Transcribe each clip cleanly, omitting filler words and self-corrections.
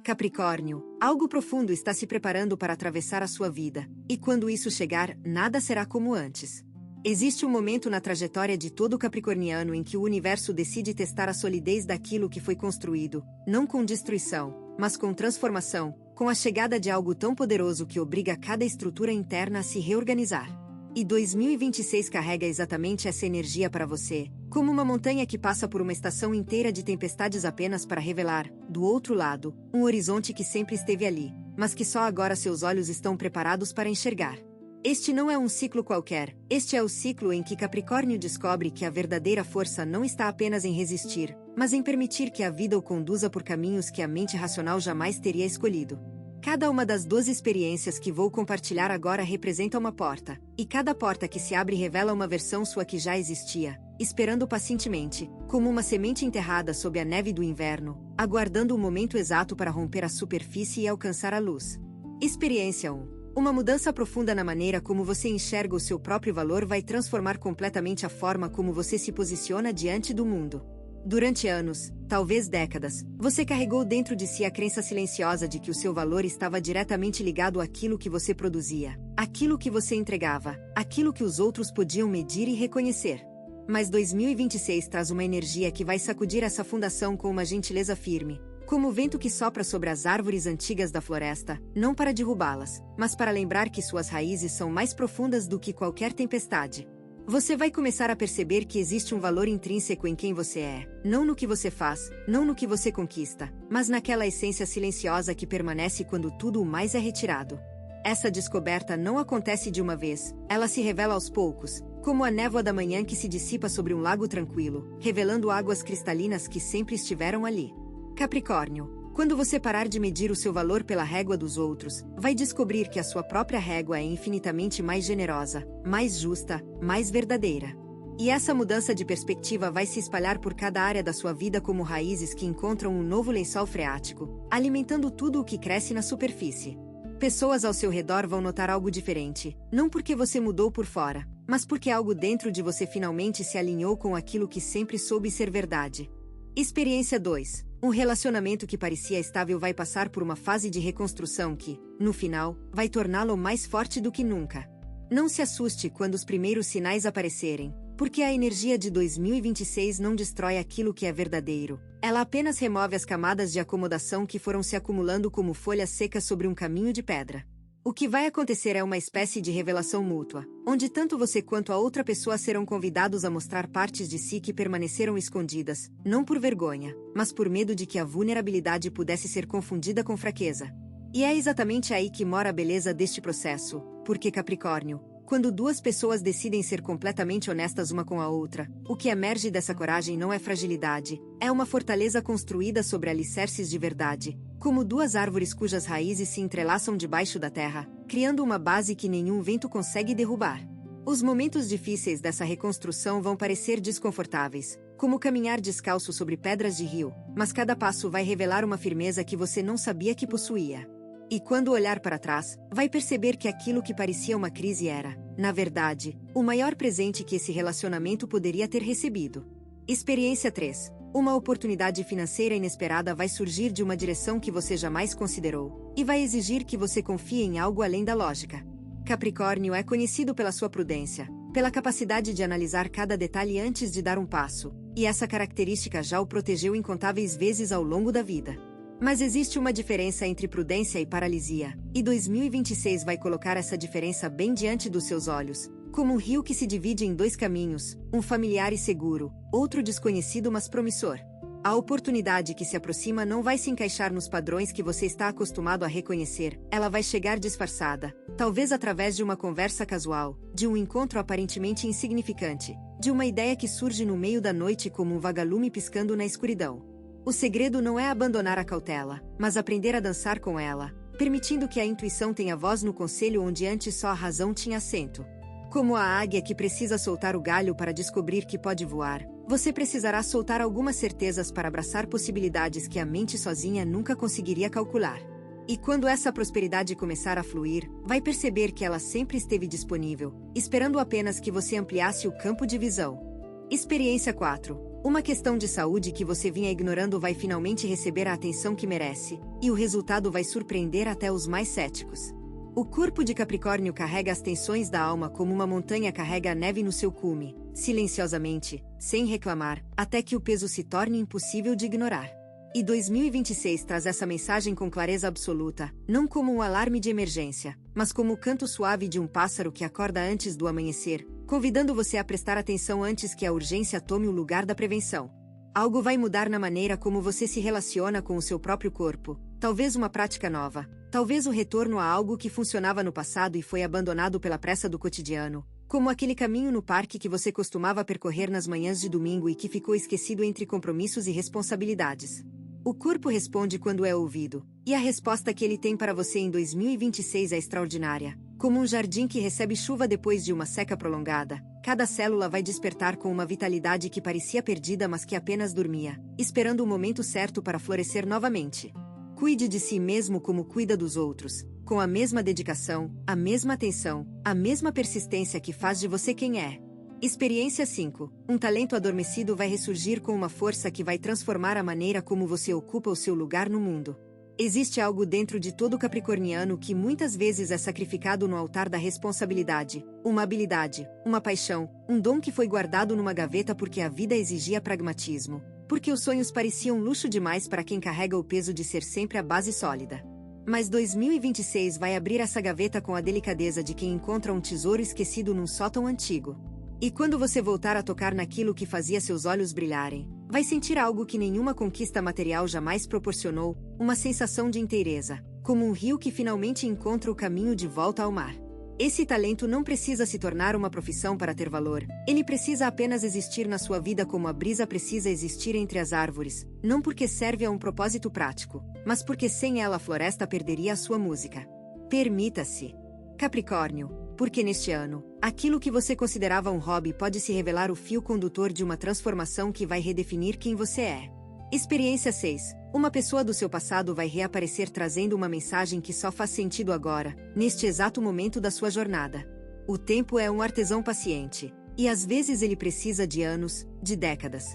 Capricórnio, algo profundo está se preparando para atravessar a sua vida, e quando isso chegar, nada será como antes. Existe um momento na trajetória de todo capricorniano em que o universo decide testar a solidez daquilo que foi construído, não com destruição, mas com transformação, com a chegada de algo tão poderoso que obriga cada estrutura interna a se reorganizar. E 2026 carrega exatamente essa energia para você, como uma montanha que passa por uma estação inteira de tempestades apenas para revelar, do outro lado, um horizonte que sempre esteve ali, mas que só agora seus olhos estão preparados para enxergar. Este não é um ciclo qualquer, este é o ciclo em que Capricórnio descobre que a verdadeira força não está apenas em resistir, mas em permitir que a vida o conduza por caminhos que a mente racional jamais teria escolhido. Cada uma das 12 experiências que vou compartilhar agora representa uma porta, e cada porta que se abre revela uma versão sua que já existia, esperando pacientemente, como uma semente enterrada sob a neve do inverno, aguardando o momento exato para romper a superfície e alcançar a luz. Experiência 1. Uma mudança profunda na maneira como você enxerga o seu próprio valor vai transformar completamente a forma como você se posiciona diante do mundo. Durante anos, talvez décadas, você carregou dentro de si a crença silenciosa de que o seu valor estava diretamente ligado àquilo que você produzia, àquilo que você entregava, àquilo que os outros podiam medir e reconhecer. Mas 2026 traz uma energia que vai sacudir essa fundação com uma gentileza firme, como o vento que sopra sobre as árvores antigas da floresta, não para derrubá-las, mas para lembrar que suas raízes são mais profundas do que qualquer tempestade. Você vai começar a perceber que existe um valor intrínseco em quem você é, não no que você faz, não no que você conquista, mas naquela essência silenciosa que permanece quando tudo o mais é retirado. Essa descoberta não acontece de uma vez, ela se revela aos poucos, como a névoa da manhã que se dissipa sobre um lago tranquilo, revelando águas cristalinas que sempre estiveram ali. Capricórnio, quando você parar de medir o seu valor pela régua dos outros, vai descobrir que a sua própria régua é infinitamente mais generosa, mais justa, mais verdadeira. E essa mudança de perspectiva vai se espalhar por cada área da sua vida como raízes que encontram um novo lençol freático, alimentando tudo o que cresce na superfície. Pessoas ao seu redor vão notar algo diferente, não porque você mudou por fora, mas porque algo dentro de você finalmente se alinhou com aquilo que sempre soube ser verdade. Experiência 2. Um relacionamento que parecia estável vai passar por uma fase de reconstrução que, no final, vai torná-lo mais forte do que nunca. Não se assuste quando os primeiros sinais aparecerem, porque a energia de 2026 não destrói aquilo que é verdadeiro. Ela apenas remove as camadas de acomodação que foram se acumulando como folhas secas sobre um caminho de pedra. O que vai acontecer é uma espécie de revelação mútua, onde tanto você quanto a outra pessoa serão convidados a mostrar partes de si que permaneceram escondidas, não por vergonha, mas por medo de que a vulnerabilidade pudesse ser confundida com fraqueza. E é exatamente aí que mora a beleza deste processo, porque Capricórnio, quando duas pessoas decidem ser completamente honestas uma com a outra, o que emerge dessa coragem não é fragilidade, é uma fortaleza construída sobre alicerces de verdade, como duas árvores cujas raízes se entrelaçam debaixo da terra, criando uma base que nenhum vento consegue derrubar. Os momentos difíceis dessa reconstrução vão parecer desconfortáveis, como caminhar descalço sobre pedras de rio, mas cada passo vai revelar uma firmeza que você não sabia que possuía. E quando olhar para trás, vai perceber que aquilo que parecia uma crise era, na verdade, o maior presente que esse relacionamento poderia ter recebido. Experiência 3. Uma oportunidade financeira inesperada vai surgir de uma direção que você jamais considerou, e vai exigir que você confie em algo além da lógica. Capricórnio é conhecido pela sua prudência, pela capacidade de analisar cada detalhe antes de dar um passo, e essa característica já o protegeu incontáveis vezes ao longo da vida. Mas existe uma diferença entre prudência e paralisia, e 2026 vai colocar essa diferença bem diante dos seus olhos, como um rio que se divide em dois caminhos, um familiar e seguro, outro desconhecido mas promissor. A oportunidade que se aproxima não vai se encaixar nos padrões que você está acostumado a reconhecer, ela vai chegar disfarçada, talvez através de uma conversa casual, de um encontro aparentemente insignificante, de uma ideia que surge no meio da noite como um vagalume piscando na escuridão. O segredo não é abandonar a cautela, mas aprender a dançar com ela, permitindo que a intuição tenha voz no conselho onde antes só a razão tinha assento. Como a águia que precisa soltar o galho para descobrir que pode voar, você precisará soltar algumas certezas para abraçar possibilidades que a mente sozinha nunca conseguiria calcular. E quando essa prosperidade começar a fluir, vai perceber que ela sempre esteve disponível, esperando apenas que você ampliasse o campo de visão. Experiência 4. Uma questão de saúde que você vinha ignorando vai finalmente receber a atenção que merece, e o resultado vai surpreender até os mais céticos. O corpo de Capricórnio carrega as tensões da alma como uma montanha carrega a neve no seu cume, silenciosamente, sem reclamar, até que o peso se torne impossível de ignorar. E 2026 traz essa mensagem com clareza absoluta, não como um alarme de emergência, mas como o canto suave de um pássaro que acorda antes do amanhecer, convidando você a prestar atenção antes que a urgência tome o lugar da prevenção. Algo vai mudar na maneira como você se relaciona com o seu próprio corpo, talvez uma prática nova, talvez o retorno a algo que funcionava no passado e foi abandonado pela pressa do cotidiano, como aquele caminho no parque que você costumava percorrer nas manhãs de domingo e que ficou esquecido entre compromissos e responsabilidades. O corpo responde quando é ouvido, e a resposta que ele tem para você em 2026 é extraordinária. Como um jardim que recebe chuva depois de uma seca prolongada, cada célula vai despertar com uma vitalidade que parecia perdida mas que apenas dormia, esperando o momento certo para florescer novamente. Cuide de si mesmo como cuida dos outros, com a mesma dedicação, a mesma atenção, a mesma persistência que faz de você quem é. Experiência 5. Um talento adormecido vai ressurgir com uma força que vai transformar a maneira como você ocupa o seu lugar no mundo. Existe algo dentro de todo capricorniano que muitas vezes é sacrificado no altar da responsabilidade, uma habilidade, uma paixão, um dom que foi guardado numa gaveta porque a vida exigia pragmatismo, porque os sonhos pareciam luxo demais para quem carrega o peso de ser sempre a base sólida. Mas 2026 vai abrir essa gaveta com a delicadeza de quem encontra um tesouro esquecido num sótão antigo. E quando você voltar a tocar naquilo que fazia seus olhos brilharem, vai sentir algo que nenhuma conquista material jamais proporcionou, uma sensação de inteireza, como um rio que finalmente encontra o caminho de volta ao mar. Esse talento não precisa se tornar uma profissão para ter valor, ele precisa apenas existir na sua vida como a brisa precisa existir entre as árvores, não porque serve a um propósito prático, mas porque sem ela a floresta perderia a sua música. Permita-se. Capricórnio, porque neste ano, aquilo que você considerava um hobby pode se revelar o fio condutor de uma transformação que vai redefinir quem você é. Experiência 6. Uma pessoa do seu passado vai reaparecer trazendo uma mensagem que só faz sentido agora, neste exato momento da sua jornada. O tempo é um artesão paciente, e às vezes ele precisa de anos, de décadas,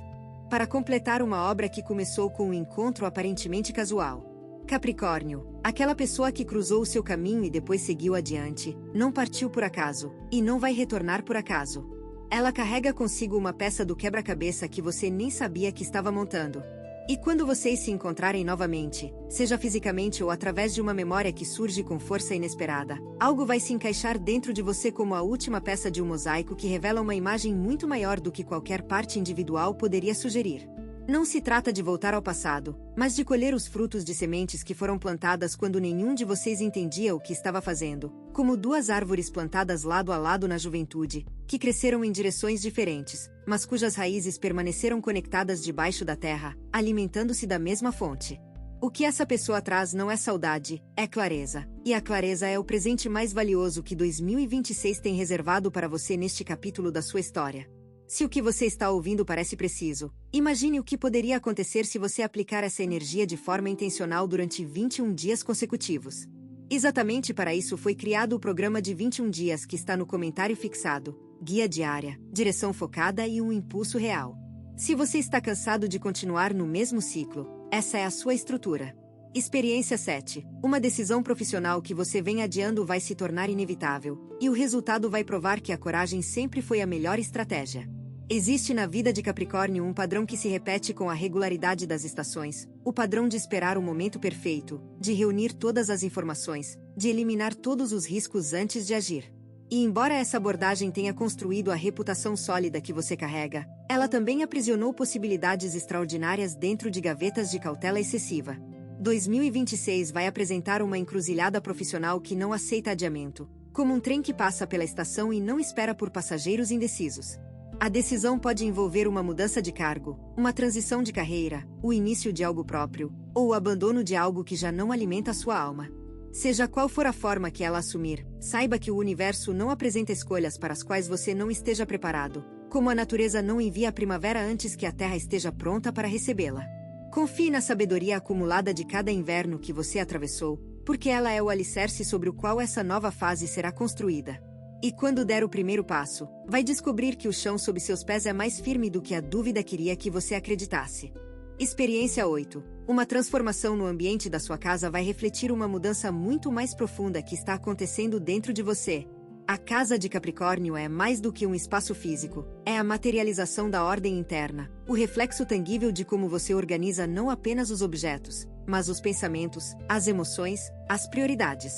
para completar uma obra que começou com um encontro aparentemente casual. Capricórnio, aquela pessoa que cruzou o seu caminho e depois seguiu adiante, não partiu por acaso, e não vai retornar por acaso. Ela carrega consigo uma peça do quebra-cabeça que você nem sabia que estava montando. E quando vocês se encontrarem novamente, seja fisicamente ou através de uma memória que surge com força inesperada, algo vai se encaixar dentro de você como a última peça de um mosaico que revela uma imagem muito maior do que qualquer parte individual poderia sugerir. Não se trata de voltar ao passado, mas de colher os frutos de sementes que foram plantadas quando nenhum de vocês entendia o que estava fazendo, como duas árvores plantadas lado a lado na juventude, que cresceram em direções diferentes, mas cujas raízes permaneceram conectadas debaixo da terra, alimentando-se da mesma fonte. O que essa pessoa traz não é saudade, é clareza, e a clareza é o presente mais valioso que 2026 tem reservado para você neste capítulo da sua história. Se o que você está ouvindo parece preciso, imagine o que poderia acontecer se você aplicar essa energia de forma intencional durante 21 dias consecutivos. Exatamente para isso foi criado o programa de 21 dias que está no comentário fixado, guia diária, direção focada e um impulso real. Se você está cansado de continuar no mesmo ciclo, essa é a sua estrutura. Experiência 7. Uma decisão profissional que você vem adiando vai se tornar inevitável, e o resultado vai provar que a coragem sempre foi a melhor estratégia. Existe na vida de Capricórnio um padrão que se repete com a regularidade das estações, o padrão de esperar o momento perfeito, de reunir todas as informações, de eliminar todos os riscos antes de agir. E embora essa abordagem tenha construído a reputação sólida que você carrega, ela também aprisionou possibilidades extraordinárias dentro de gavetas de cautela excessiva. 2026 vai apresentar uma encruzilhada profissional que não aceita adiamento, como um trem que passa pela estação e não espera por passageiros indecisos. A decisão pode envolver uma mudança de cargo, uma transição de carreira, o início de algo próprio, ou o abandono de algo que já não alimenta a sua alma. Seja qual for a forma que ela assumir, saiba que o universo não apresenta escolhas para as quais você não esteja preparado, como a natureza não envia a primavera antes que a terra esteja pronta para recebê-la. Confie na sabedoria acumulada de cada inverno que você atravessou, porque ela é o alicerce sobre o qual essa nova fase será construída. E quando der o primeiro passo, vai descobrir que o chão sob seus pés é mais firme do que a dúvida queria que você acreditasse. Experiência 8. Uma transformação no ambiente da sua casa vai refletir uma mudança muito mais profunda que está acontecendo dentro de você. A casa de Capricórnio é mais do que um espaço físico, é a materialização da ordem interna, o reflexo tangível de como você organiza não apenas os objetos, mas os pensamentos, as emoções, as prioridades.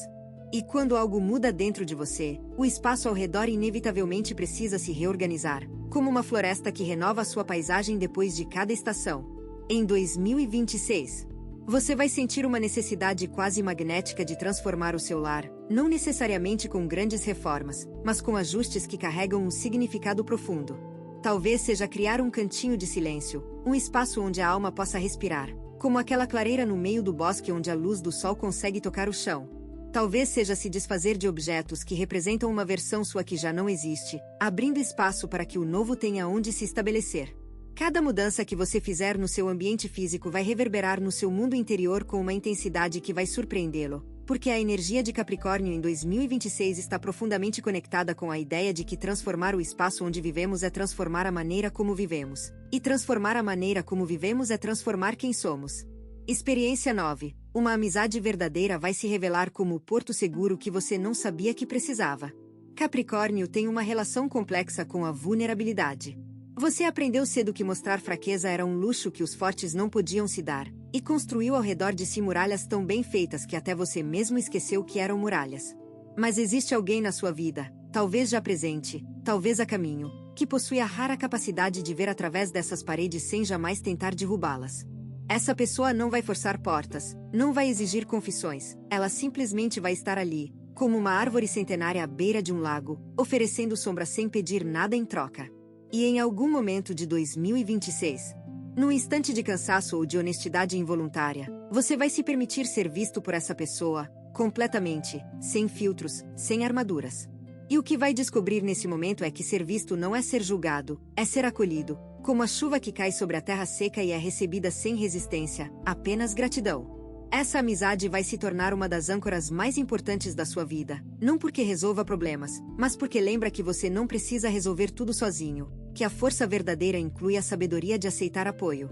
E quando algo muda dentro de você, o espaço ao redor inevitavelmente precisa se reorganizar, como uma floresta que renova sua paisagem depois de cada estação. Em 2026, você vai sentir uma necessidade quase magnética de transformar o seu lar, não necessariamente com grandes reformas, mas com ajustes que carregam um significado profundo. Talvez seja criar um cantinho de silêncio, um espaço onde a alma possa respirar, como aquela clareira no meio do bosque onde a luz do sol consegue tocar o chão. Talvez seja se desfazer de objetos que representam uma versão sua que já não existe, abrindo espaço para que o novo tenha onde se estabelecer. Cada mudança que você fizer no seu ambiente físico vai reverberar no seu mundo interior com uma intensidade que vai surpreendê-lo, porque a energia de Capricórnio em 2026 está profundamente conectada com a ideia de que transformar o espaço onde vivemos é transformar a maneira como vivemos, e transformar a maneira como vivemos é transformar quem somos. Experiência 9. Uma amizade verdadeira vai se revelar como o porto seguro que você não sabia que precisava. Capricórnio tem uma relação complexa com a vulnerabilidade. Você aprendeu cedo que mostrar fraqueza era um luxo que os fortes não podiam se dar, e construiu ao redor de si muralhas tão bem feitas que até você mesmo esqueceu que eram muralhas. Mas existe alguém na sua vida, talvez já presente, talvez a caminho, que possui a rara capacidade de ver através dessas paredes sem jamais tentar derrubá-las. Essa pessoa não vai forçar portas, não vai exigir confissões, ela simplesmente vai estar ali, como uma árvore centenária à beira de um lago, oferecendo sombra sem pedir nada em troca. E em algum momento de 2026, num instante de cansaço ou de honestidade involuntária, você vai se permitir ser visto por essa pessoa, completamente, sem filtros, sem armaduras. E o que vai descobrir nesse momento é que ser visto não é ser julgado, é ser acolhido, como a chuva que cai sobre a terra seca e é recebida sem resistência, apenas gratidão. Essa amizade vai se tornar uma das âncoras mais importantes da sua vida, não porque resolva problemas, mas porque lembra que você não precisa resolver tudo sozinho, que a força verdadeira inclui a sabedoria de aceitar apoio.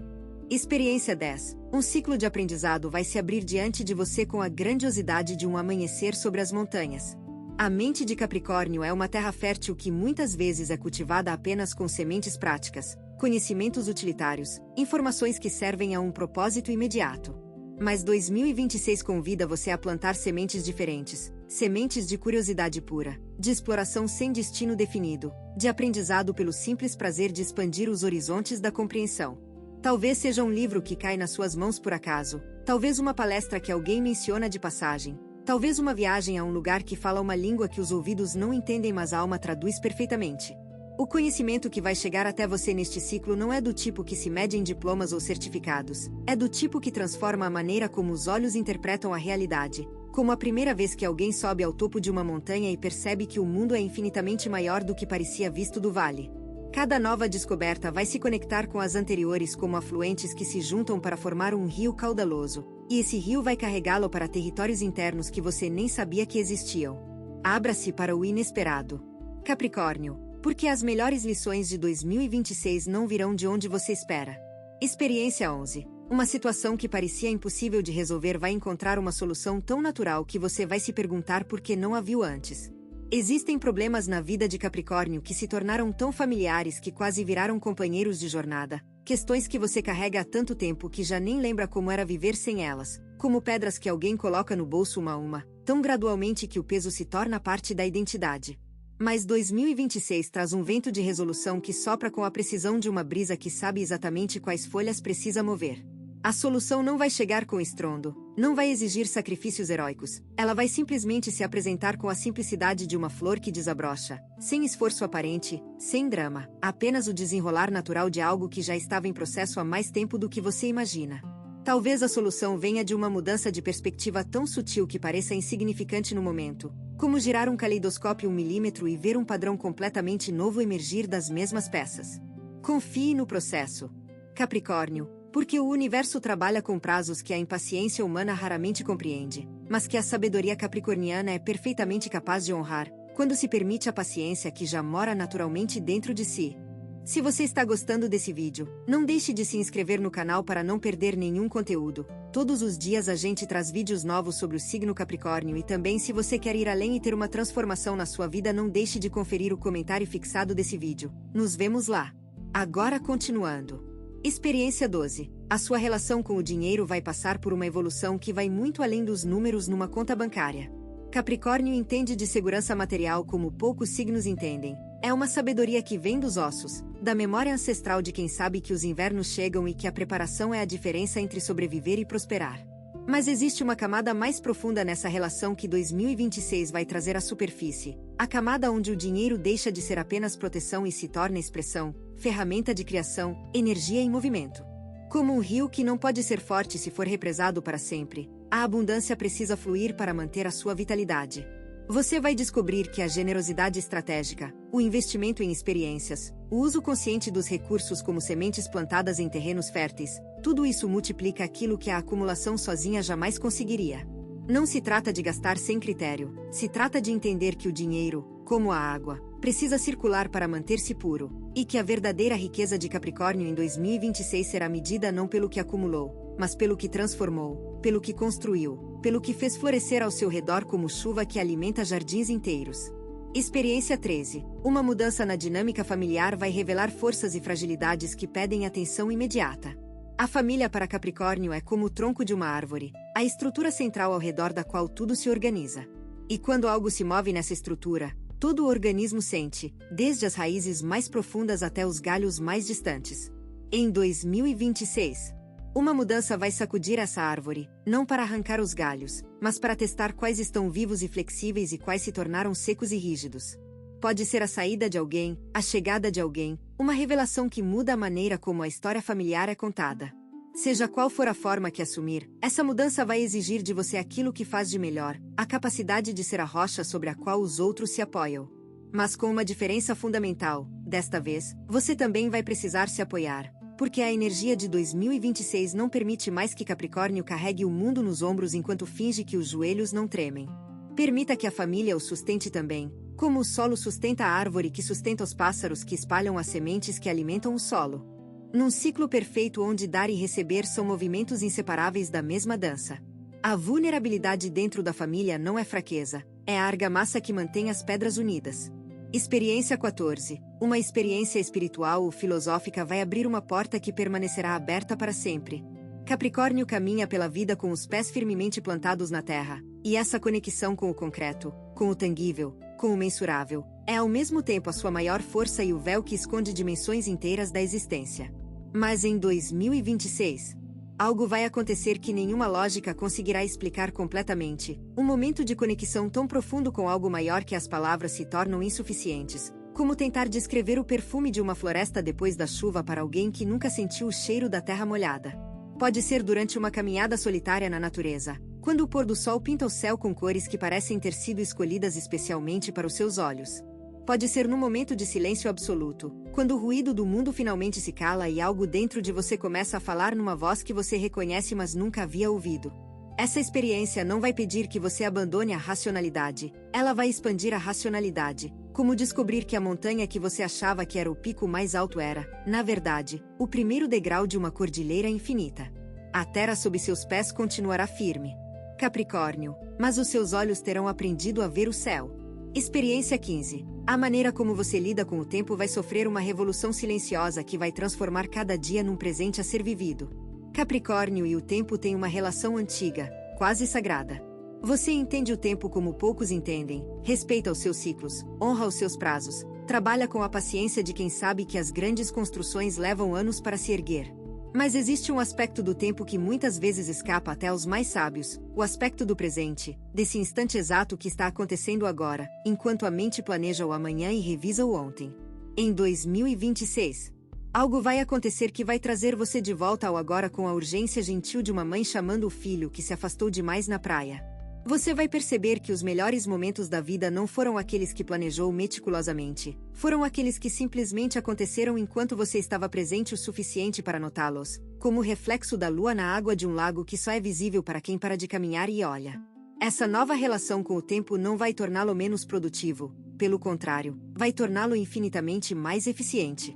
Experiência 10. Um ciclo de aprendizado vai se abrir diante de você com a grandiosidade de um amanhecer sobre as montanhas. A mente de Capricórnio é uma terra fértil que muitas vezes é cultivada apenas com sementes práticas, conhecimentos utilitários, informações que servem a um propósito imediato. Mas 2026 convida você a plantar sementes diferentes, sementes de curiosidade pura, de exploração sem destino definido, de aprendizado pelo simples prazer de expandir os horizontes da compreensão. Talvez seja um livro que cai nas suas mãos por acaso, talvez uma palestra que alguém menciona de passagem, talvez uma viagem a um lugar que fala uma língua que os ouvidos não entendem mas a alma traduz perfeitamente. O conhecimento que vai chegar até você neste ciclo não é do tipo que se mede em diplomas ou certificados, é do tipo que transforma a maneira como os olhos interpretam a realidade, como a primeira vez que alguém sobe ao topo de uma montanha e percebe que o mundo é infinitamente maior do que parecia visto do vale. Cada nova descoberta vai se conectar com as anteriores como afluentes que se juntam para formar um rio caudaloso, e esse rio vai carregá-lo para territórios internos que você nem sabia que existiam. Abra-se para o inesperado. Capricórnio. Porque as melhores lições de 2026 não virão de onde você espera. Experiência 11. Uma situação que parecia impossível de resolver vai encontrar uma solução tão natural que você vai se perguntar por que não a viu antes. Existem problemas na vida de Capricórnio que se tornaram tão familiares que quase viraram companheiros de jornada, questões que você carrega há tanto tempo que já nem lembra como era viver sem elas, como pedras que alguém coloca no bolso uma a uma, tão gradualmente que o peso se torna parte da identidade. Mas 2026 traz um vento de resolução que sopra com a precisão de uma brisa que sabe exatamente quais folhas precisa mover. A solução não vai chegar com estrondo, não vai exigir sacrifícios heróicos, ela vai simplesmente se apresentar com a simplicidade de uma flor que desabrocha, sem esforço aparente, sem drama, apenas o desenrolar natural de algo que já estava em processo há mais tempo do que você imagina. Talvez a solução venha de uma mudança de perspectiva tão sutil que pareça insignificante no momento, como girar um caleidoscópio 1 milímetro e ver um padrão completamente novo emergir das mesmas peças. Confie no processo. Capricórnio, porque o universo trabalha com prazos que a impaciência humana raramente compreende, mas que a sabedoria capricorniana é perfeitamente capaz de honrar, quando se permite a paciência que já mora naturalmente dentro de si. Se você está gostando desse vídeo, não deixe de se inscrever no canal para não perder nenhum conteúdo. Todos os dias a gente traz vídeos novos sobre o signo Capricórnio e também se você quer ir além e ter uma transformação na sua vida, não deixe de conferir o comentário fixado desse vídeo. Nos vemos lá. Agora continuando. Experiência 12. A sua relação com o dinheiro vai passar por uma evolução que vai muito além dos números numa conta bancária. Capricórnio entende de segurança material como poucos signos entendem. É uma sabedoria que vem dos ossos, da memória ancestral de quem sabe que os invernos chegam e que a preparação é a diferença entre sobreviver e prosperar. Mas existe uma camada mais profunda nessa relação que 2026 vai trazer à superfície, a camada onde o dinheiro deixa de ser apenas proteção e se torna expressão, ferramenta de criação, energia em movimento. Como um rio que não pode ser forte se for represado para sempre, a abundância precisa fluir para manter a sua vitalidade. Você vai descobrir que a generosidade estratégica, o investimento em experiências, o uso consciente dos recursos como sementes plantadas em terrenos férteis, tudo isso multiplica aquilo que a acumulação sozinha jamais conseguiria. Não se trata de gastar sem critério, se trata de entender que o dinheiro, como a água, precisa circular para manter-se puro, e que a verdadeira riqueza de Capricórnio em 2026 será medida não pelo que acumulou, mas pelo que transformou, pelo que construiu, pelo que fez florescer ao seu redor como chuva que alimenta jardins inteiros. Experiência 13. Uma mudança na dinâmica familiar vai revelar forças e fragilidades que pedem atenção imediata. A família para Capricórnio é como o tronco de uma árvore, a estrutura central ao redor da qual tudo se organiza. E quando algo se move nessa estrutura, todo o organismo sente, desde as raízes mais profundas até os galhos mais distantes. Em 2026, uma mudança vai sacudir essa árvore, não para arrancar os galhos, mas para testar quais estão vivos e flexíveis e quais se tornaram secos e rígidos. Pode ser a saída de alguém, a chegada de alguém, uma revelação que muda a maneira como a história familiar é contada. Seja qual for a forma que assumir, essa mudança vai exigir de você aquilo que faz de melhor, a capacidade de ser a rocha sobre a qual os outros se apoiam. Mas com uma diferença fundamental, desta vez, você também vai precisar se apoiar. Porque a energia de 2026 não permite mais que Capricórnio carregue o mundo nos ombros enquanto finge que os joelhos não tremem. Permita que a família o sustente também, como o solo sustenta a árvore que sustenta os pássaros que espalham as sementes que alimentam o solo. Num ciclo perfeito onde dar e receber são movimentos inseparáveis da mesma dança. A vulnerabilidade dentro da família não é fraqueza, é a argamassa que mantém as pedras unidas. Experiência 14. Uma experiência espiritual ou filosófica vai abrir uma porta que permanecerá aberta para sempre. Capricórnio caminha pela vida com os pés firmemente plantados na terra, e essa conexão com o concreto, com o tangível, com o mensurável, é ao mesmo tempo a sua maior força e o véu que esconde dimensões inteiras da existência. Mas em 2026, algo vai acontecer que nenhuma lógica conseguirá explicar completamente, um momento de conexão tão profundo com algo maior que as palavras se tornam insuficientes, como tentar descrever o perfume de uma floresta depois da chuva para alguém que nunca sentiu o cheiro da terra molhada. Pode ser durante uma caminhada solitária na natureza, quando o pôr do sol pinta o céu com cores que parecem ter sido escolhidas especialmente para os seus olhos. Pode ser num momento de silêncio absoluto, quando o ruído do mundo finalmente se cala e algo dentro de você começa a falar numa voz que você reconhece mas nunca havia ouvido. Essa experiência não vai pedir que você abandone a racionalidade, ela vai expandir a racionalidade, como descobrir que a montanha que você achava que era o pico mais alto era, na verdade, o primeiro degrau de uma cordilheira infinita. A terra sob seus pés continuará firme. Capricórnio, mas os seus olhos terão aprendido a ver o céu. Experiência 15. A maneira como você lida com o tempo vai sofrer uma revolução silenciosa que vai transformar cada dia num presente a ser vivido. Capricórnio e o tempo têm uma relação antiga, quase sagrada. Você entende o tempo como poucos entendem, respeita os seus ciclos, honra os seus prazos, trabalha com a paciência de quem sabe que as grandes construções levam anos para se erguer. Mas existe um aspecto do tempo que muitas vezes escapa até aos mais sábios, o aspecto do presente, desse instante exato que está acontecendo agora, enquanto a mente planeja o amanhã e revisa o ontem. Em 2026, algo vai acontecer que vai trazer você de volta ao agora com a urgência gentil de uma mãe chamando o filho que se afastou demais na praia. Você vai perceber que os melhores momentos da vida não foram aqueles que planejou meticulosamente, foram aqueles que simplesmente aconteceram enquanto você estava presente o suficiente para notá-los, como o reflexo da lua na água de um lago que só é visível para quem para de caminhar e olha. Essa nova relação com o tempo não vai torná-lo menos produtivo, pelo contrário, vai torná-lo infinitamente mais eficiente.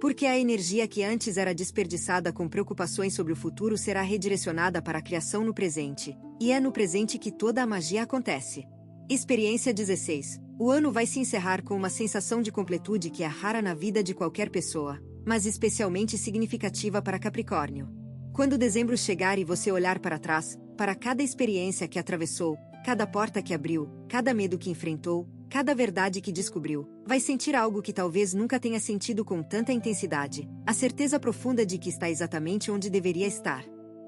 Porque a energia que antes era desperdiçada com preocupações sobre o futuro será redirecionada para a criação no presente, e é no presente que toda a magia acontece. Experiência 16. O ano vai se encerrar com uma sensação de completude que é rara na vida de qualquer pessoa, mas especialmente significativa para Capricórnio. Quando dezembro chegar e você olhar para trás, para cada experiência que atravessou, cada porta que abriu, cada medo que enfrentou, cada verdade que descobriu, vai sentir algo que talvez nunca tenha sentido com tanta intensidade, a certeza profunda de que está exatamente onde deveria estar.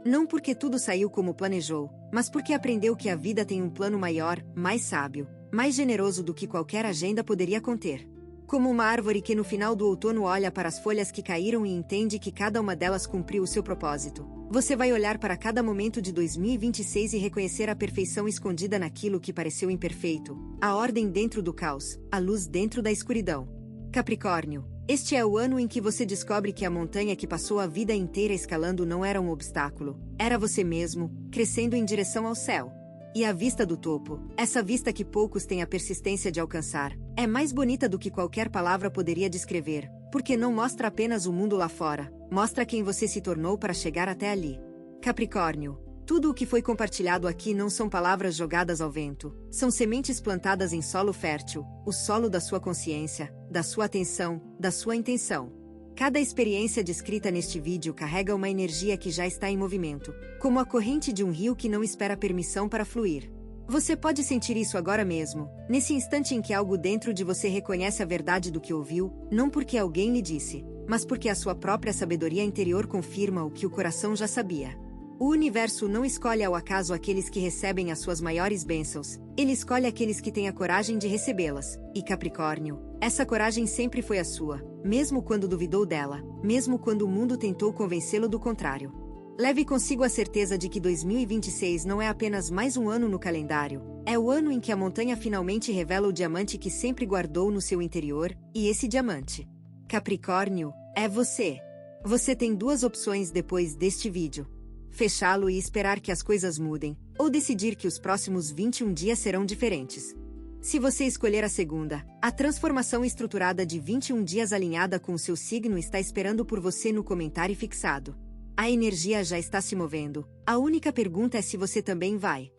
Não porque tudo saiu como planejou, mas porque aprendeu que a vida tem um plano maior, mais sábio, mais generoso do que qualquer agenda poderia conter. Como uma árvore que no final do outono olha para as folhas que caíram e entende que cada uma delas cumpriu o seu propósito, você vai olhar para cada momento de 2026 e reconhecer a perfeição escondida naquilo que pareceu imperfeito, a ordem dentro do caos, a luz dentro da escuridão. Capricórnio, este é o ano em que você descobre que a montanha que passou a vida inteira escalando não era um obstáculo, era você mesmo, crescendo em direção ao céu. E a vista do topo, essa vista que poucos têm a persistência de alcançar, é mais bonita do que qualquer palavra poderia descrever, porque não mostra apenas o mundo lá fora, mostra quem você se tornou para chegar até ali. Capricórnio, tudo o que foi compartilhado aqui não são palavras jogadas ao vento, são sementes plantadas em solo fértil, o solo da sua consciência, da sua atenção, da sua intenção. Cada experiência descrita neste vídeo carrega uma energia que já está em movimento, como a corrente de um rio que não espera permissão para fluir. Você pode sentir isso agora mesmo, nesse instante em que algo dentro de você reconhece a verdade do que ouviu, não porque alguém lhe disse, mas porque a sua própria sabedoria interior confirma o que o coração já sabia. O universo não escolhe ao acaso aqueles que recebem as suas maiores bênçãos, ele escolhe aqueles que têm a coragem de recebê-las, e Capricórnio, essa coragem sempre foi a sua, mesmo quando duvidou dela, mesmo quando o mundo tentou convencê-lo do contrário. Leve consigo a certeza de que 2026 não é apenas mais um ano no calendário, é o ano em que a montanha finalmente revela o diamante que sempre guardou no seu interior, e esse diamante, Capricórnio, é você. Você tem duas opções depois deste vídeo: fechá-lo e esperar que as coisas mudem, ou decidir que os próximos 21 dias serão diferentes. Se você escolher a segunda, a transformação estruturada de 21 dias alinhada com o seu signo está esperando por você no comentário fixado. A energia já está se movendo, a única pergunta é se você também vai.